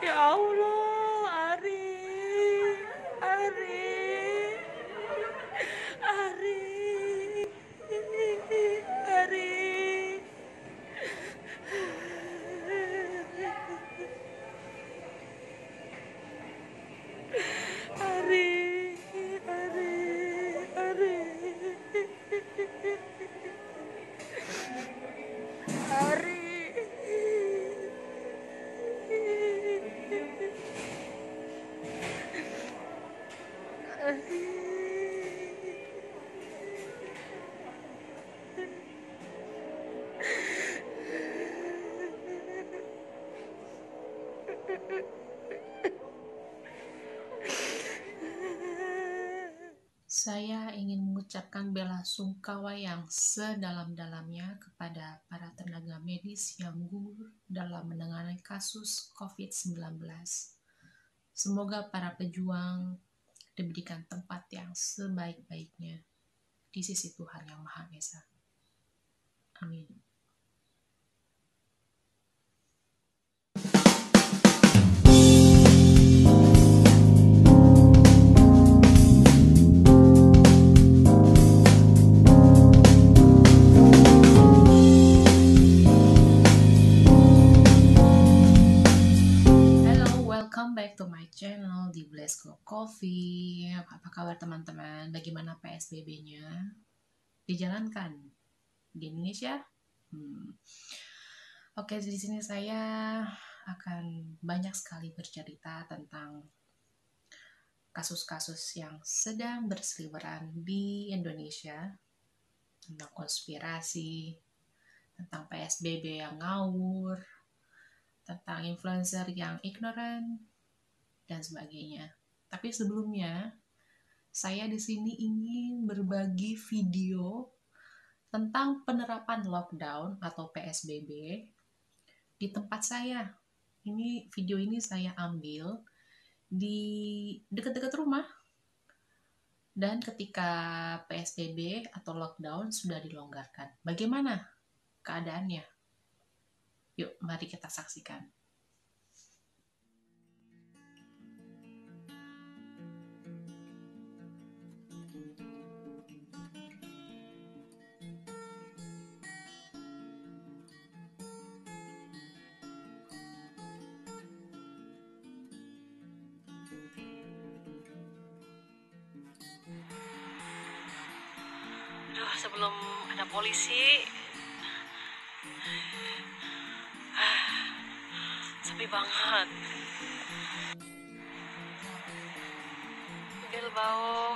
Ya Allah, Ari, Ari, Ari, Ari, Ari, Ari, Ari, Ari. Saya ingin mengucapkan bela sungkawa yang sedalam-dalamnya kepada para tenaga medis yang gugur dalam menangani kasus COVID-19. Semoga para pejuang diberikan tempat yang sebaik-baiknya di sisi Tuhan Yang Maha Esa. Amin. Welcome back to my channel di Blesco Coffee. Apa kabar teman-teman? Bagaimana PSBB-nya? Dijalankan di Indonesia? Oke, di sini saya akan banyak sekali bercerita tentang kasus-kasus yang sedang berseliweran di Indonesia, tentang konspirasi, tentang PSBB yang ngawur, tentang influencer yang ignorant, dan sebagainya. Tapi sebelumnya, saya di sini ingin berbagi video tentang penerapan lockdown atau PSBB di tempat saya. Video ini saya ambil di dekat-dekat rumah. Dan ketika PSBB atau lockdown sudah dilonggarkan, bagaimana keadaannya? Yuk, mari kita saksikan. Aduh, sebelum ada polisi, sepi banget. Bilbao.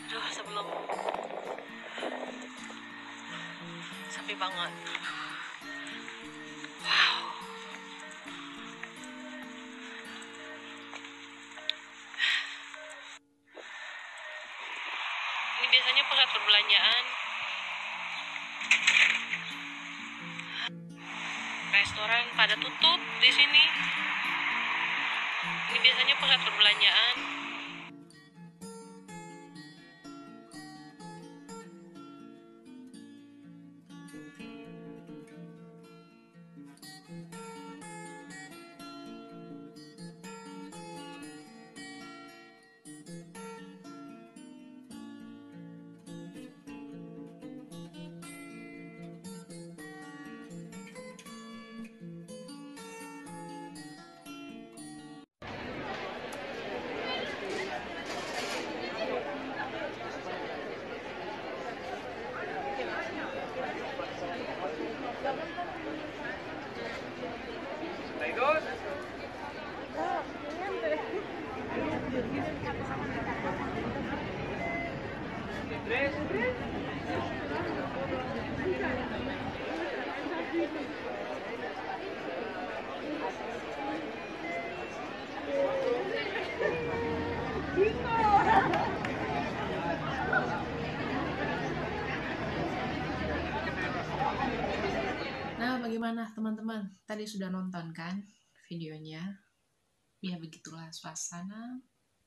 Aduh, sebelum sepi banget. Wow. Ini biasanya pusat perbelanjaan. Restoran pada tutup di sini. Ini biasanya pusat perbelanjaan. Nah, bagaimana teman-teman? Tadi sudah nonton kan videonya? Ya, begitulah suasana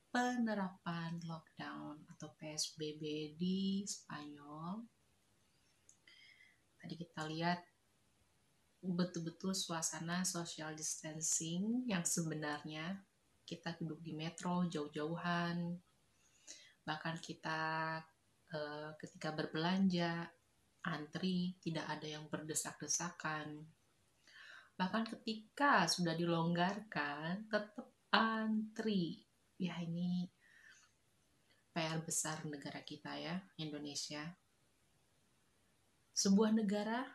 penerapan lockdown atau PSBB di Spanyol. Tadi kita lihat betul-betul suasana social distancing yang sebenarnya kita duduk di metro jauh-jauhan, bahkan kita ketika berbelanja antri tidak ada yang berdesak-desakan, bahkan ketika sudah dilonggarkan tetap antri. Ya, ini PR besar negara kita ya, Indonesia. Sebuah negara,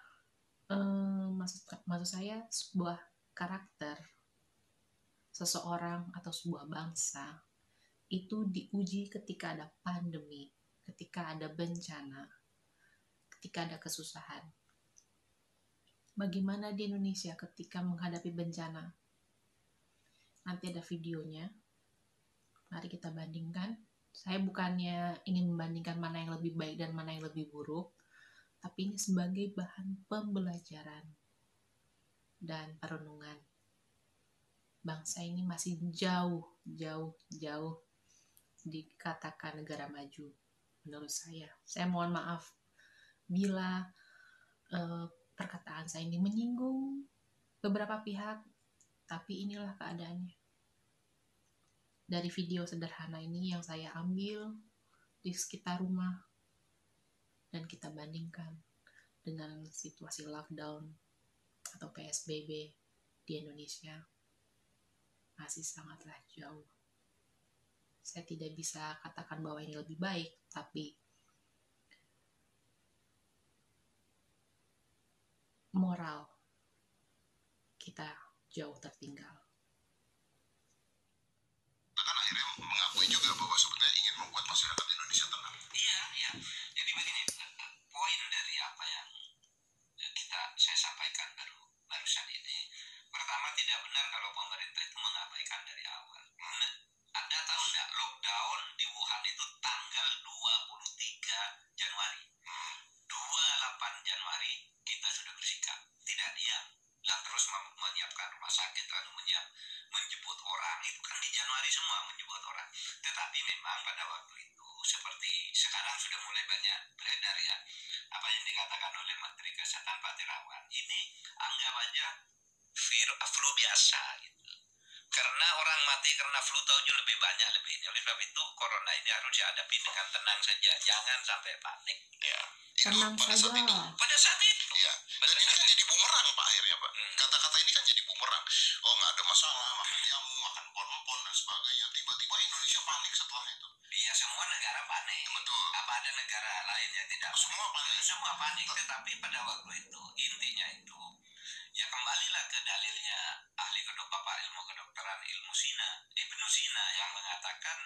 maksud saya sebuah karakter seseorang atau sebuah bangsa itu diuji ketika ada pandemi, ketika ada bencana, ketika ada kesusahan. Bagaimana di Indonesia ketika menghadapi bencana? Nanti ada videonya. Mari kita bandingkan. Saya bukannya ingin membandingkan mana yang lebih baik dan mana yang lebih buruk, tapi ini sebagai bahan pembelajaran dan perenungan. Bangsa ini masih jauh dikatakan negara maju menurut saya. Saya mohon maaf bila perkataan saya ini menyinggung beberapa pihak, tapi inilah keadaannya. Dari video sederhana ini yang saya ambil di sekitar rumah dan kita bandingkan dengan situasi lockdown atau PSBB di Indonesia, masih sangatlah jauh. Saya tidak bisa katakan bahwa ini lebih baik, tapi moral kita jauh tertinggal. Kan akhirnya mengakui juga bahwa sebetulnya ingin membuat masyarakat Indonesia tenang. Iya. Jadi begini, poin dari apa yang saya sampaikan barusan ini, pertama tidak benar kalau pemerintah itu mengabaikan dari awal. Ada tahu nggak lockdown di Wuhan itu tanggal 23 Januari. 28 Januari kita sudah bersikap tidak diam, dan terus menyiapkan rumah sakit, lalu menjemput orang. Itu kan di Januari semua menjemput orang. Tetapi memang pada waktu itu seperti sekarang sudah mulai banyak beredar ya, apa yang dikatakan oleh Menteri Kesehatan Pak Terawan, ini anggap aja flu biasa gitu. Karena orang mati karena flu tahunnya lebih banyak lebih ini. Oleh sebab itu corona ini harus dihadapi dengan tenang saja, jangan sampai panik. Ya. Tenang saja. Pada saat itu. Ya. Dan ini kan jadi bumerang Pak akhirnya Pak. Kata-kata ini kan jadi bumerang. Oh nggak ada masalah, makan jamu, makan pon-pon dan sebagainya. Tiba-tiba Indonesia panik setelah itu. Iya, semua negara panik. Betul. Apa ada negara lain yang tidak? Semua panik. Semua panik. Tetapi pada waktu itu intinya itu ya kembalilah ke dalilnya ahli Bapak ilmu kedokteran Ibnu Sina yang mengatakan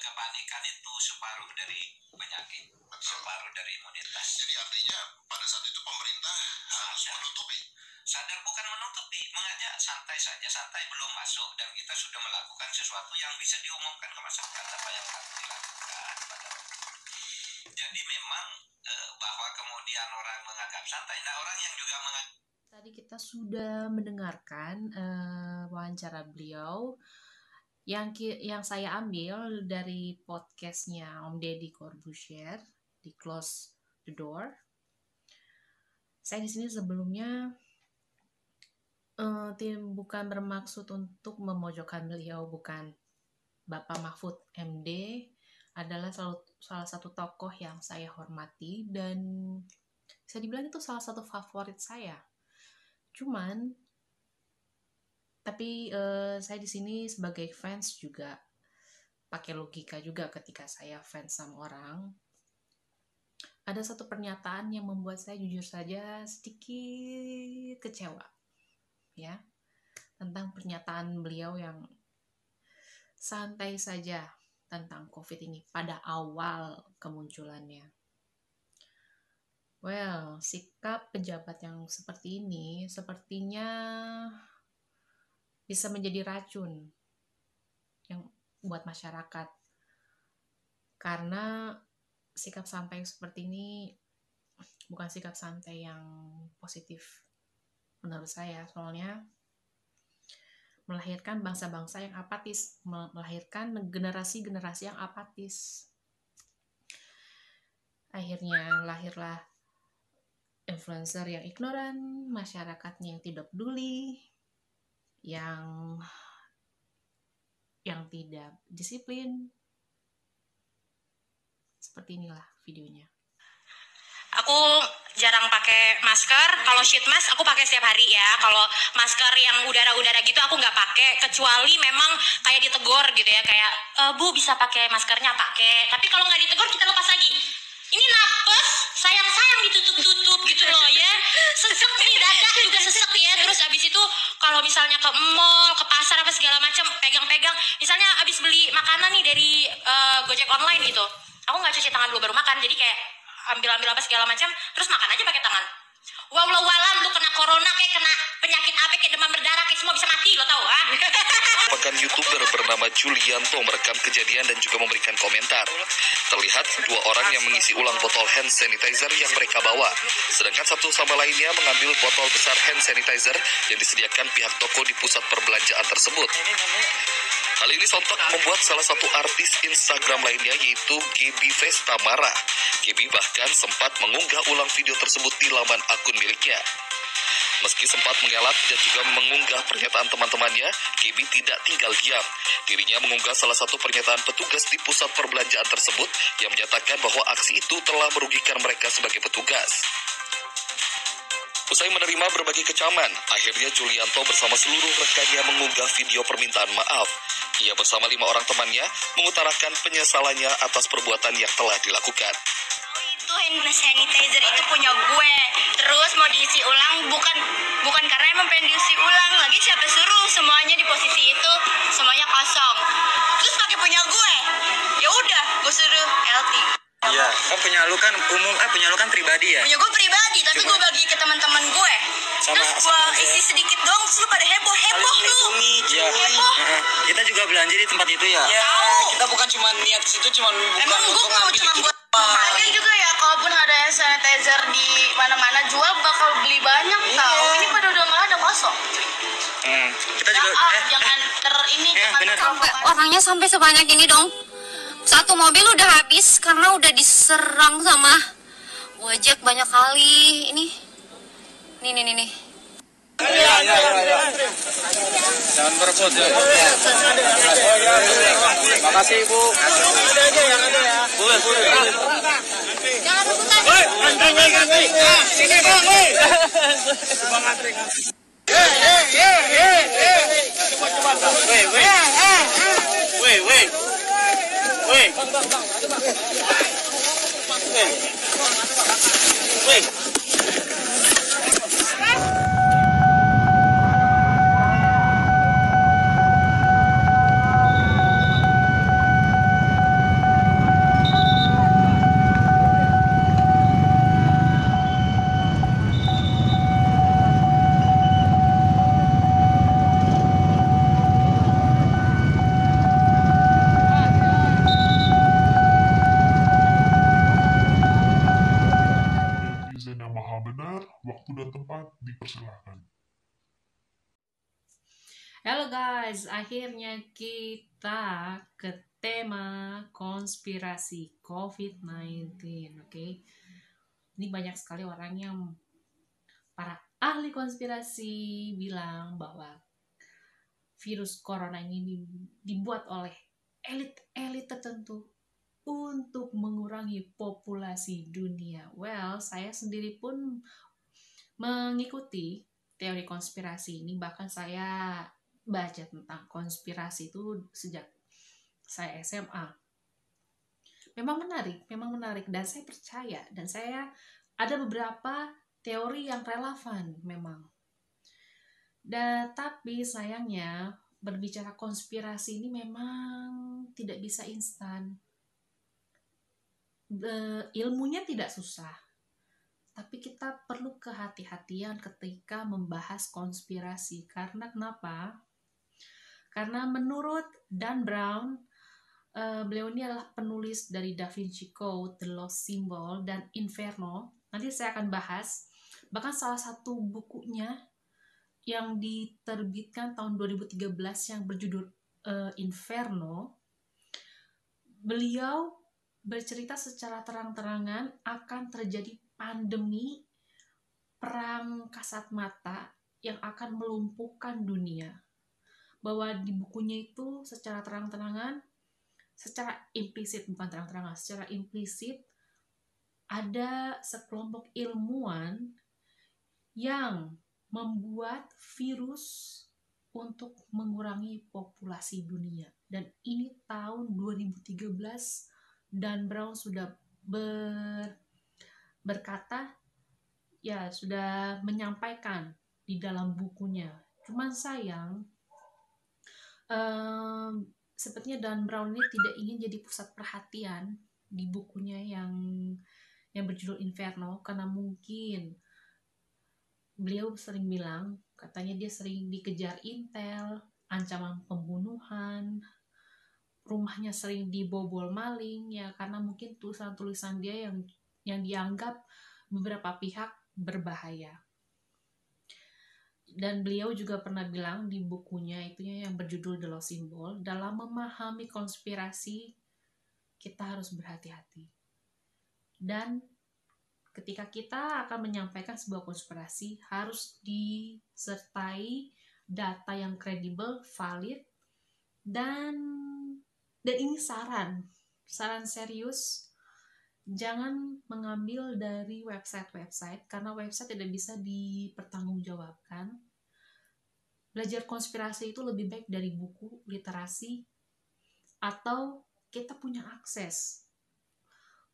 kepanikan itu separuh dari penyakit. Betul. Separuh dari imunitas. Jadi artinya pada saat itu pemerintah harus menutupi. Sadar bukan menutupi, mengajak santai saja, santai belum masuk, dan kita sudah melakukan sesuatu yang bisa diumumkan ke masyarakat apa yang harus dilakukan pada waktu itu. Jadi memang bahwa kemudian orang menganggap santai, nah orang yang juga menganggap. Tadi kita sudah mendengarkan wawancara beliau yang saya ambil dari podcastnya Om Deddy Corbuzier di Close the Door. Saya di sini sebelumnya bukan bermaksud untuk memojokkan beliau, bukan. Bapak Mahfud MD adalah salah satu tokoh yang saya hormati dan bisa dibilang itu salah satu favorit saya. Tapi saya di sini sebagai fans juga pakai logika juga ketika saya fans sama orang. Ada satu pernyataan yang membuat saya jujur saja sedikit kecewa, ya, tentang pernyataan beliau yang santai saja tentang COVID ini pada awal kemunculannya. Well, sikap pejabat yang seperti ini sepertinya bisa menjadi racun yang buat masyarakat. Karena sikap santai seperti ini bukan sikap santai yang positif menurut saya. Soalnya melahirkan bangsa-bangsa yang apatis, melahirkan generasi-generasi yang apatis. Akhirnya lahirlah influencer yang ignoran, masyarakatnya yang tidak peduli, yang tidak disiplin. Seperti inilah videonya. Aku jarang pakai masker. Kalau sheet mask aku pakai setiap hari ya. Kalau masker yang udara-udara gitu aku nggak pakai, kecuali memang kayak ditegur gitu ya, kayak Bu bisa pakai maskernya, pakai. Tapi kalau nggak ditegur kita lepas lagi. Ini napes, sayang-sayang ditutup-tutup gitu loh ya. Sesek nih, dada juga sesek ya. Terus abis itu kalau misalnya ke mall, ke pasar apa segala macam, pegang-pegang. Misalnya abis beli makanan nih dari Gojek online gitu, aku nggak cuci tangan dulu baru makan. Jadi kayak ambil apa segala macam, terus makan aja pakai tangan. Walau walam lu kena corona kayak kena penyakit apa kayak demam berdarah kayak semua bisa mati lo tau ah. Merupakan YouTuber bernama Julianto merekam kejadian dan juga memberikan komentar. Terlihat dua orang yang mengisi ulang botol hand sanitizer yang mereka bawa, sedangkan satu sama lainnya mengambil botol besar hand sanitizer yang disediakan pihak toko di pusat perbelanjaan tersebut. Hal ini sontak membuat salah satu artis Instagram lainnya yaitu Gaby Vesta marah. Gaby bahkan sempat mengunggah ulang video tersebut di laman akun miliknya. Meski sempat mengelak dan juga mengunggah pernyataan teman-temannya, Gaby tidak tinggal diam. Dirinya mengunggah salah satu pernyataan petugas di pusat perbelanjaan tersebut yang menyatakan bahwa aksi itu telah merugikan mereka sebagai petugas. Usai menerima berbagai kecaman, akhirnya Julianto bersama seluruh rekannya mengunggah video permintaan maaf. Ia bersama 5 orang temannya mengutarakan penyesalannya atas perbuatan yang telah dilakukan. Itu hand sanitizer itu punya gue. Terus mau diisi ulang bukan karena emang pengen diisi ulang. Lagi siapa suruh, semuanya di posisi itu semuanya kosong. Terus pakai punya gue. Ya udah, gue suruh LT. Iya, punya lu kan umum, punya lu kan pribadi ya? Punya gue pribadi, tapi gue bagi ke teman-teman gue. Terus gue isi sedikit dong, terus lu pada heboh lu. Iya. Heboh. Kita juga belanja di tempat itu ya? Ya, Tahu. kita bukan cuma niat ke situ, cuma Emang gue mau cuma buat lagian juga ya, kalaupun ada hand sanitizer di mana-mana jual bakal beli banyak tau. Ini pada udah nggak ada kosong. Kita juga Jangan jangan bener. sampai Orangnya sampai sebanyak ini dong. Satu mobil udah habis karena udah diserang sama Gojek banyak kali. Ini. Nih. Jangan berebut ya. Makasih Ibu. Boleh. Jangan rebutan. Sini Bang. Bang antri. Coba. Weh. Netizen yang maha benar, waktu dan tempat dipersilahkan. Halo guys, akhirnya kita ke tema konspirasi COVID-19, oke? Ini banyak sekali orang yang para ahli konspirasi bilang bahwa virus corona ini dibuat oleh elit-elit tertentu untuk mengurangi populasi dunia. Well, saya sendiri pun mengikuti teori konspirasi ini, bahkan saya baca tentang konspirasi itu sejak saya SMA. Memang menarik dan saya percaya, dan saya ada beberapa teori yang relevan memang. Tapi sayangnya berbicara konspirasi ini memang tidak bisa instan. Ilmunya tidak susah, tapi kita perlu kehati-hatian ketika membahas konspirasi. Karena kenapa? Karena menurut Dan Brown, beliau ini adalah penulis dari Da Vinci Code, The Lost Symbol, dan Inferno. Nanti saya akan bahas. Bahkan salah satu bukunya yang diterbitkan tahun 2013 yang berjudul Inferno, beliau bercerita secara terang-terangan akan terjadi pandemi perang kasat mata yang akan melumpuhkan dunia. Bahwa di bukunya itu secara terang-terangan, secara implisit, bukan terang-terangan, secara implisit ada sekelompok ilmuwan yang membuat virus untuk mengurangi populasi dunia. Dan ini tahun 2013 Dan Brown sudah berkata, ya sudah menyampaikan di dalam bukunya. Cuman sayang, sepertinya Dan Brown ini tidak ingin jadi pusat perhatian di bukunya yang berjudul Inferno, karena mungkin beliau sering bilang, katanya dia sering dikejar intel, ancaman pembunuhan, rumahnya sering dibobol maling, ya karena mungkin tulisan-tulisan dia yang dianggap beberapa pihak berbahaya. Dan beliau juga pernah bilang di bukunya itunya yang berjudul The Lost Symbol, dalam memahami konspirasi kita harus berhati-hati. Dan ketika kita akan menyampaikan sebuah konspirasi harus disertai data yang kredibel, valid, dan ini saran serius. Jangan mengambil dari website karena website tidak bisa dipertanggungjawabkan. Belajar konspirasi itu lebih baik dari buku, literasi, atau kita punya akses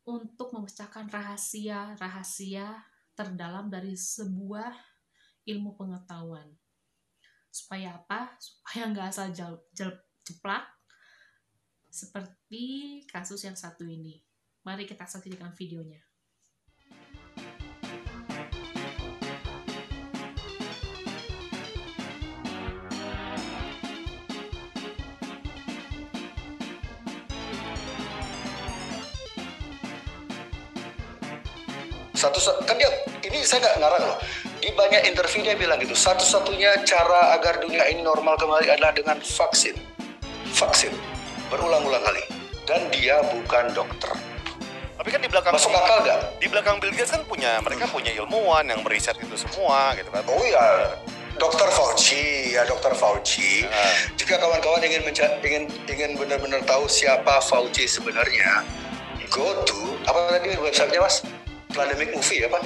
untuk memecahkan rahasia terdalam dari sebuah ilmu pengetahuan. Supaya apa? Supaya nggak asal jeplak seperti kasus yang satu ini. Mari kita saksikan videonya. Kan dia, ini saya nggak ngarang loh. Di banyak interview dia bilang gitu, satu-satunya cara agar dunia ini normal kembali adalah dengan vaksin. Berulang-ulang kali. Dan dia bukan dokter. Tapi kan di belakang masuk akal nggak? Di belakang Bill Gates kan mereka punya ilmuwan yang meriset itu semua gitu kan. Oh iya, Dr. Fauci. Jika kawan-kawan ingin benar-benar tahu siapa Fauci sebenarnya, go to apa tadi websitenya Mas? Plandemic Movie apa?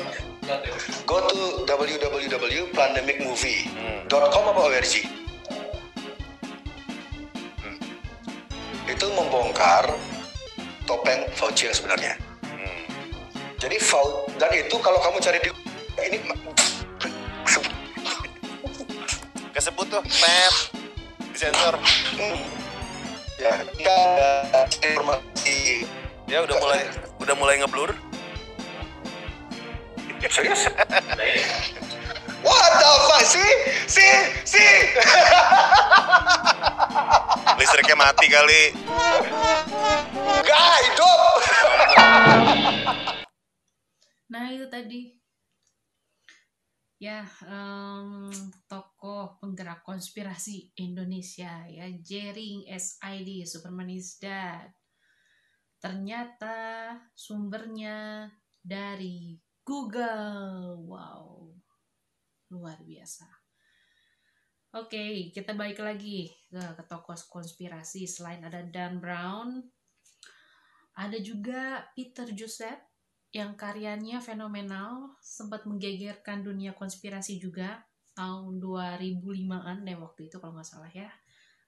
Go to www.plandemicmovie.com apa org. Itu membongkar topeng Fauci yang sebenarnya. Jadi dan itu kalau kamu cari di ini kesebut tuh pep disensor. Ya, ada informasi. Ya udah mulai ngeblur. Serius? What the fuck? See? Listriknya mati kali. Gak hidup. Nah itu tadi. Ya, tokoh penggerak konspirasi Indonesia ya, Jering SID, Superman is Dead. Ternyata sumbernya dari Google. Wow, luar biasa. Oke, kita balik lagi ke tokoh konspirasi. Selain ada Dan Brown, ada juga Peter Joseph yang karyanya fenomenal, sempat menggegerkan dunia konspirasi juga tahun 2005-an deh waktu itu kalau nggak salah ya.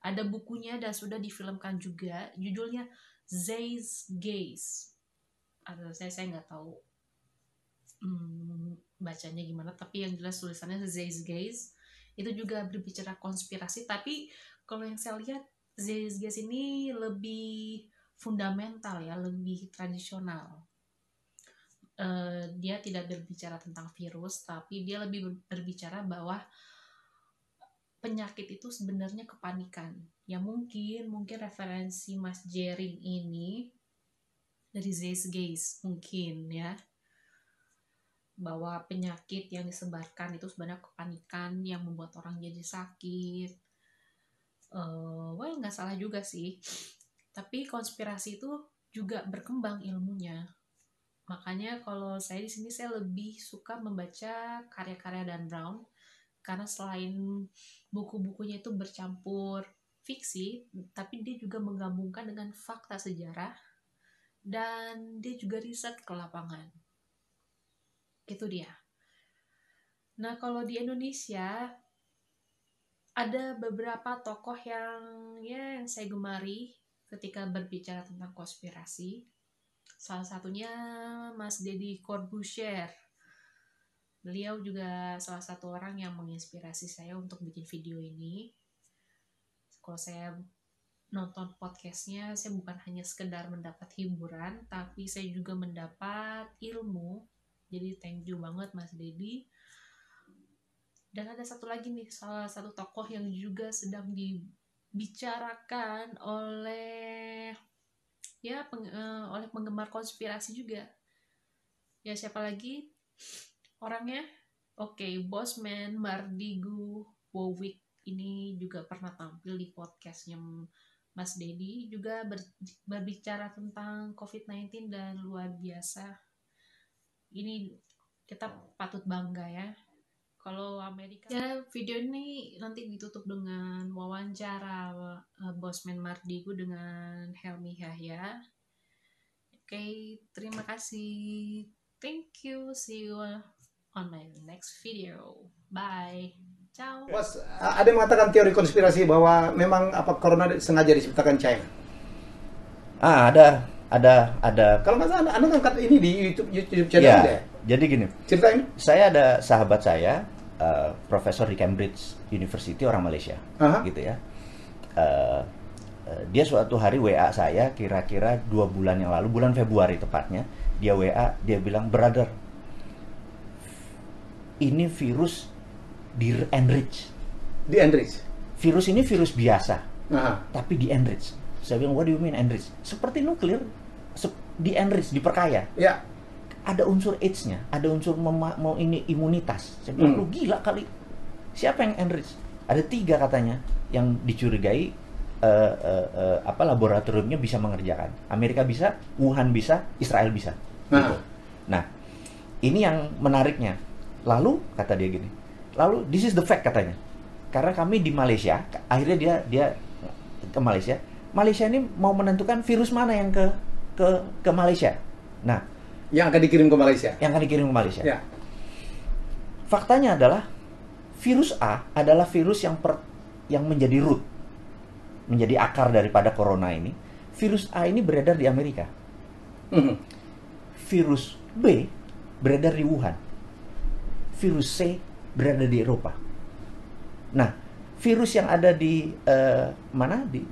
Ada bukunya dan sudah difilmkan juga, judulnya Zeiss Gaze. Saya nggak tahu bacanya gimana, tapi yang jelas tulisannya Zeiss Gaze. Itu juga berbicara konspirasi, tapi kalau yang saya lihat Zeiss Gaze ini lebih fundamental ya, lebih tradisional. Dia tidak berbicara tentang virus, tapi dia lebih berbicara bahwa penyakit itu sebenarnya kepanikan. Ya mungkin referensi Mas Jering ini dari Zeiss Gaze mungkin ya, bahwa penyakit yang disebarkan itu sebenarnya kepanikan yang membuat orang jadi sakit. Wah nggak salah juga sih. Tapi konspirasi itu juga berkembang ilmunya. Makanya kalau saya di sini saya lebih suka membaca karya-karya Dan Brown karena selain buku-bukunya itu bercampur fiksi, tapi dia juga menggabungkan dengan fakta sejarah dan dia juga riset ke lapangan. Itu dia. Nah, kalau di Indonesia ada beberapa tokoh yang saya gemari ketika berbicara tentang konspirasi. Salah satunya Mas Deddy Corbuzier. Beliau juga salah satu orang yang menginspirasi saya untuk bikin video ini. Kalau saya nonton podcastnya, saya bukan hanya sekedar mendapat hiburan, tapi saya juga mendapat ilmu. Jadi thank you banget Mas Deddy. Dan ada satu lagi nih, salah satu tokoh yang juga sedang dibicarakan oleh oleh penggemar konspirasi juga. Ya, siapa lagi orangnya? Oke, Bosman Mardigu Wowick ini juga pernah tampil di podcastnya Mas Deddy, juga berbicara tentang COVID-19 dan luar biasa. Ini kita patut bangga ya. Kalau Amerika, ya, video ini nanti ditutup dengan wawancara Bosman Mardigu dengan Helmi Yahya. Oke, terima kasih. Thank you. See you on my next video. Bye. Ciao. Bos, ada yang mengatakan teori konspirasi bahwa memang corona sengaja diciptakan China. Ada. Kalau nggak salah, Anda ngangkat ini di YouTube channel ya? Jadi gini. Ceritain. Saya ada sahabat saya, profesor di Cambridge University, orang Malaysia, gitu ya. Dia suatu hari WA saya, kira-kira 2 bulan yang lalu, bulan Februari tepatnya, dia WA, dia bilang, brother, ini virus di-enrich. Di-enrich? Virus ini virus biasa, tapi di-enrich. Saya bilang, what do you mean enrich? Seperti nuklir, di-enrich, diperkaya. Ya. Ada unsur AIDS-nya, ada unsur mau ini imunitas. Saya bilang, lu gila kali. Siapa yang enrich? Ada 3 katanya yang dicurigai laboratoriumnya bisa mengerjakan. Amerika bisa, Wuhan bisa, Israel bisa. Gitu. Nah, ini yang menariknya. Lalu kata dia gini. Lalu this is the fact katanya. Karena kami di Malaysia, akhirnya dia ke Malaysia. Malaysia ini mau menentukan virus mana yang ke Malaysia. Nah, yang akan dikirim ke Malaysia. Yang akan dikirim ke Malaysia. Ya. Faktanya adalah virus A adalah virus yang menjadi root, menjadi akar daripada corona ini. Virus A ini beredar di Amerika. Virus B beredar di Wuhan. Virus C berada di Eropa. Nah, virus yang ada di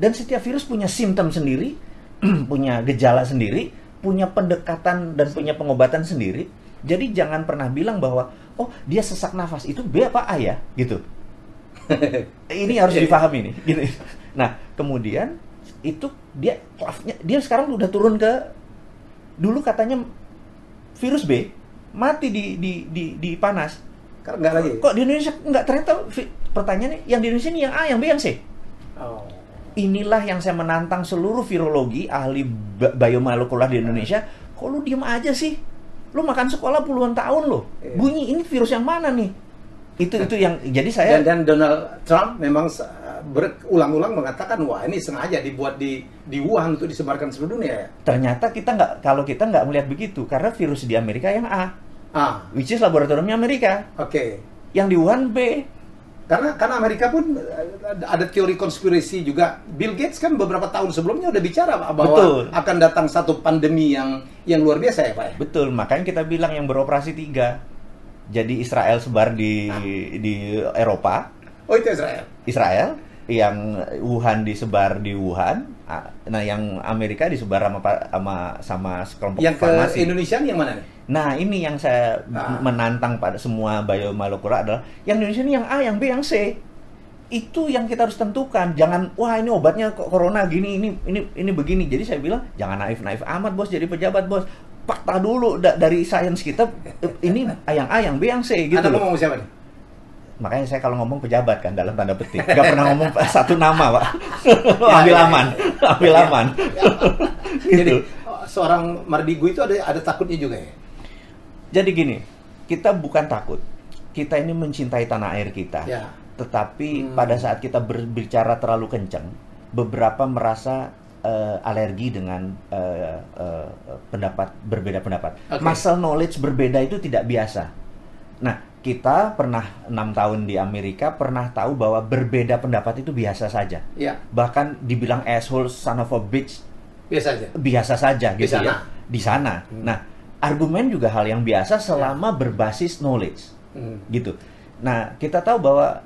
dan setiap virus punya simptom sendiri, punya gejala sendiri, punya pendekatan dan punya pengobatan sendiri. Jadi jangan pernah bilang bahwa oh dia sesak nafas itu B apa A ya gitu. Ini harus dipahami nih. Gitu. Nah kemudian itu dia sekarang udah turun ke, dulu katanya virus B mati di panas. Nggak lagi. Kok di Indonesia nggak? Ternyata pertanyaannya yang di Indonesia ini yang A, yang B, yang C. Oh. Inilah yang saya menantang seluruh virologi, ahli biomolekular di Indonesia. Kok lu diem aja sih? Lu makan sekolah puluhan tahun lo. Bunyi ini virus yang mana nih? Itu yang jadi saya. Dan Donald Trump memang berulang-ulang mengatakan wah ini sengaja dibuat di Wuhan untuk disebarkan seluruh dunia ya. Ternyata kalau kita nggak melihat begitu, karena virus di Amerika yang A, which is laboratoriumnya Amerika. Oke. Yang di Wuhan B. Karena Amerika pun ada teori konspirasi juga. Bill Gates kan beberapa tahun sebelumnya udah bicara bahwa akan datang satu pandemi yang luar biasa ya Pak ya? Betul, makanya kita bilang yang beroperasi 3. Jadi Israel sebar di Eropa. Oh itu Israel. Yang Wuhan disebar di Wuhan. Nah yang Amerika disebar sama sekelompok yang farmasi. Yang ke Indonesia yang mana nih? Nah ini yang saya menantang pada semua biomolekular adalah yang Indonesia ini yang A, yang B, yang C. Itu yang kita harus tentukan. Jangan wah ini obatnya corona gini, ini begini. Jadi saya bilang jangan naif amat bos jadi pejabat bos. Fakta dulu dari sains kita ini yang A, yang B, yang C gitu. Anda ngomong siapa nih? Makanya saya kalau ngomong pejabat kan dalam tanda petik. Gak pernah ngomong satu nama Pak. Ambil aman. Jadi seorang Mardigu itu ada takutnya juga ya? Jadi gini, kita bukan takut. Kita ini mencintai tanah air kita. Ya. Tetapi pada saat kita berbicara terlalu kencang, beberapa merasa alergi dengan berbeda pendapat. Okay. Muscle knowledge berbeda itu tidak biasa. Nah, kita pernah 6 tahun di Amerika, pernah tahu bahwa berbeda pendapat itu biasa saja. Ya. Bahkan dibilang asshole, son of a bitch, biasa saja gitu ya. Di sana. Nah, argumen juga hal yang biasa selama berbasis knowledge. Gitu. Nah, kita tahu bahwa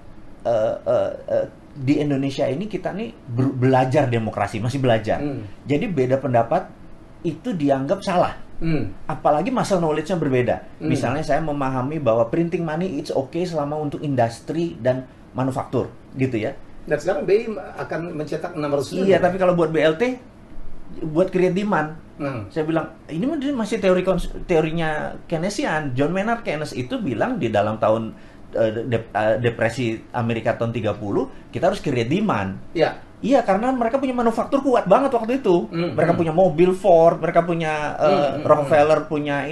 di Indonesia ini kita nih belajar demokrasi, masih belajar. Jadi beda pendapat itu dianggap salah. Apalagi muscle knowledge-nya berbeda. Misalnya saya memahami bahwa printing money it's okay selama untuk industri dan manufaktur, gitu ya. Dan sekarang BI akan mencetak 600 triliun. Iya, tapi kalau buat BLT, buat create demand, saya bilang ini masih teorinya Keynesian. John Maynard Keynes itu bilang di dalam tahun depresi Amerika tahun 30, kita harus create demand. Iya. Iya, karena mereka punya manufaktur kuat banget waktu itu. Mereka punya mobil Ford, mereka punya Rockefeller, punya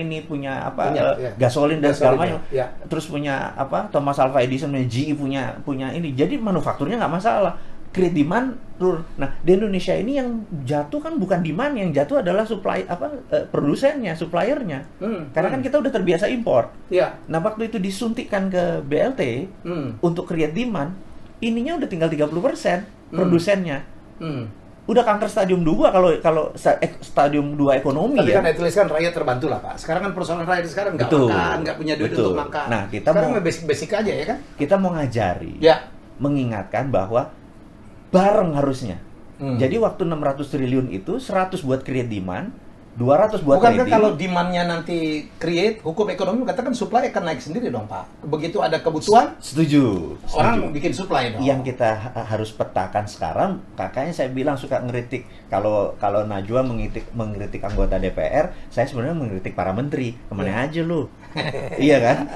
gasolin dan segala macam. Ya. Terus punya Thomas Alva Edison, punya GE, punya ini. Jadi manufakturnya nggak masalah. Create demand turun. Nah, di Indonesia ini yang jatuh kan bukan demand, yang jatuh adalah produsennya, suppliernya. Karena kan kita udah terbiasa impor. Ya. Nah, waktu itu disuntikkan ke BLT untuk create demand, ininya udah tinggal 30% produsennya. Udah kanker stadium 2 kalau stadium 2 ekonomi. Tapi ya. kan at least kan rakyat terbantu lah, Pak. Sekarang kan persoalan rakyat sekarang nggak makan, nggak punya duit untuk makan. Nah, kita sekarang mau basic aja ya kan? Kita mau ngajari, mengingatkan bahwa bareng harusnya. Jadi waktu 600 triliun itu 100 buat create demand, 200 buat Bukankah trading. kalau demand-nya nanti create, hukum ekonomi katakan supply akan naik sendiri dong, Pak. Begitu ada kebutuhan, setuju. Orang bikin supply dong. Yang kita harus petakan sekarang, kakaknya saya bilang suka ngeritik. Kalau Najwa mengkritik anggota DPR, saya sebenarnya mengkritik para menteri. Kemana aja lu? Iya kan?